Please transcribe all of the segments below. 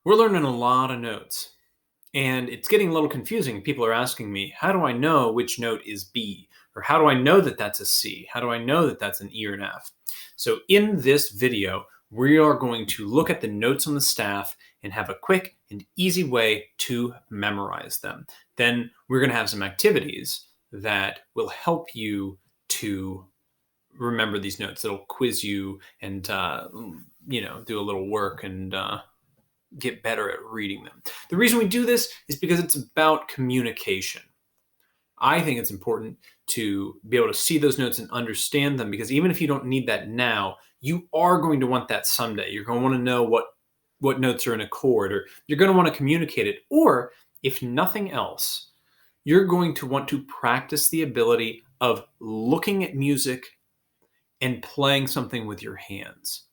We're learning a lot of notes, and it's getting a little confusing. People are asking me, how do I know which note is B? Or how do I know that that's a C? How do I know that that's an E or an F? So in this video, we are going to look at the notes on the staff and have a quick and easy way to memorize them. Then we're going to have some activities that will help you to remember these notes. It'll quiz you and do a little work and get better at reading them. The reason we do this is because it's about communication. I think it's important to be able to see those notes and understand them, because even if you don't need that now, you are going to want that someday. You're going to want to know what notes are in a chord, or you're going to want to communicate it. Or if nothing else, you're going to want to practice the ability of looking at music and playing something with your hands.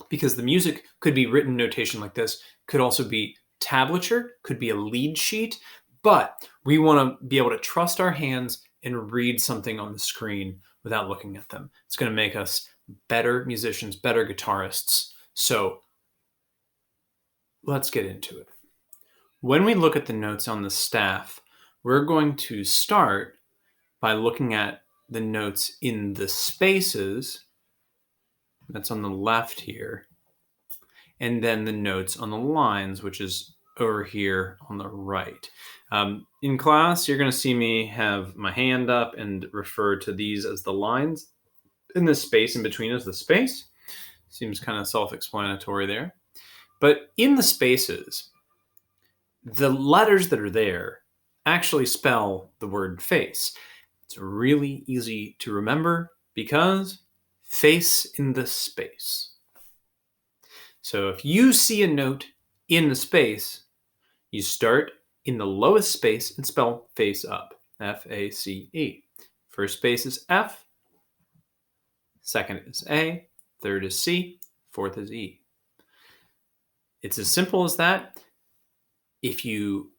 Because the music could be written notation like this, could also be tablature, could be a lead sheet, but we want to be able to trust our hands and read something on the screen without looking at them. It's going to make us better musicians, better guitarists. So let's get into it. When we look at the notes on the staff, we're going to start by looking at the notes in the spaces. That's on the left here. And then the notes on the lines, which is over here on the right. In class, you're going to see me have my hand up and refer to these as the lines. And the space in between is the space. Seems kind of self-explanatory there. But in the spaces, the letters that are there actually spell the word face. It's really easy to remember because face in the space. So if you see a note in the space, you start in the lowest space and spell face up, F-A-C-E. First space is F, second is A, third is C, fourth is E. It's as simple as that. If you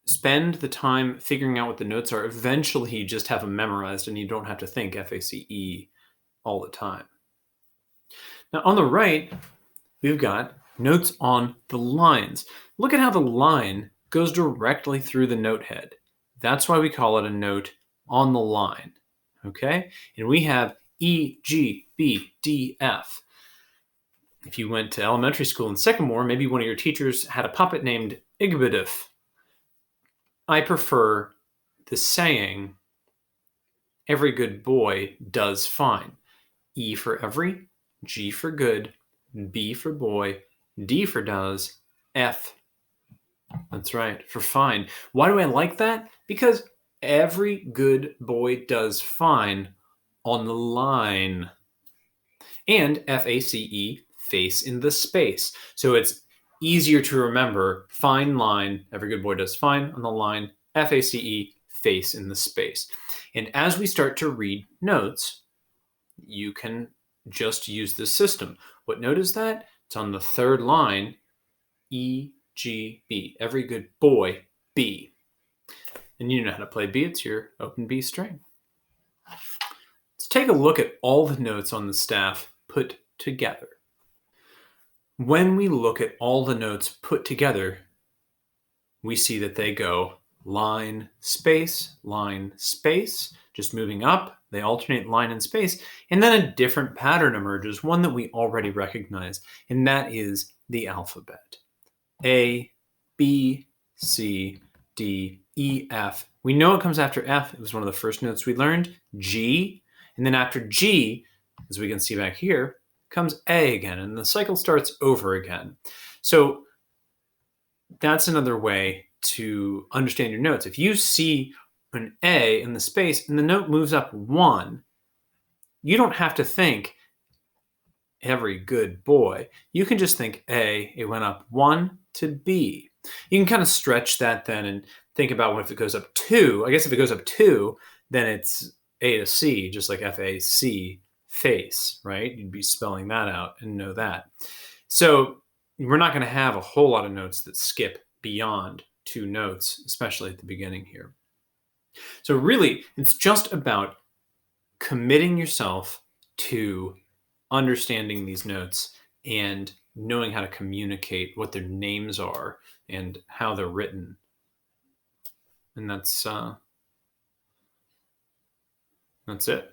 spend the time figuring out what the notes are, eventually you just have them memorized and you don't have to think F-A-C-E all the time. Now on the right, we've got notes on the lines. Look at how the line goes directly through the note head. That's why we call it a note on the line, okay? And we have E, G, B, D, F. If you went to elementary school in Sycamore, maybe one of your teachers had a puppet named Igbidif. I prefer the saying, every good boy does fine. E for every, G for good, B for boy, D for does, F. That's right, for fine. Why do I like that? Because every good boy does fine on the line. And F-A-C-E, face in the space. So it's easier to remember, fine line, every good boy does fine on the line, F-A-C-E, face in the space. And as we start to read notes, you can just use this system. What note is that? It's on the third line, E, G, B. Every good boy, B. And you know how to play B. It's your open B string. Let's take a look at all the notes on the staff put together. When we look at all the notes put together, we see that they go line, space, just moving up. They alternate line and space. And then a different pattern emerges, one that we already recognize, and that is the alphabet. A, B, C, D, E, F. We know it comes after F. It was one of the first notes we learned. G. And then after G, as we can see back here, comes A again. And the cycle starts over again. So that's another way to understand your notes. If you see an A in the space and the note moves up one, you don't have to think every good boy. You can just think A, it went up one to B. You can kind of stretch that then and think about what if it goes up two. I guess if it goes up two, then it's A to C, just like F-A-C, face, right? You'd be spelling that out and know that. So we're not going to have a whole lot of notes that skip beyond two notes, especially at the beginning here. So really, it's just about committing yourself to understanding these notes and knowing how to communicate what their names are and how they're written. And that's it.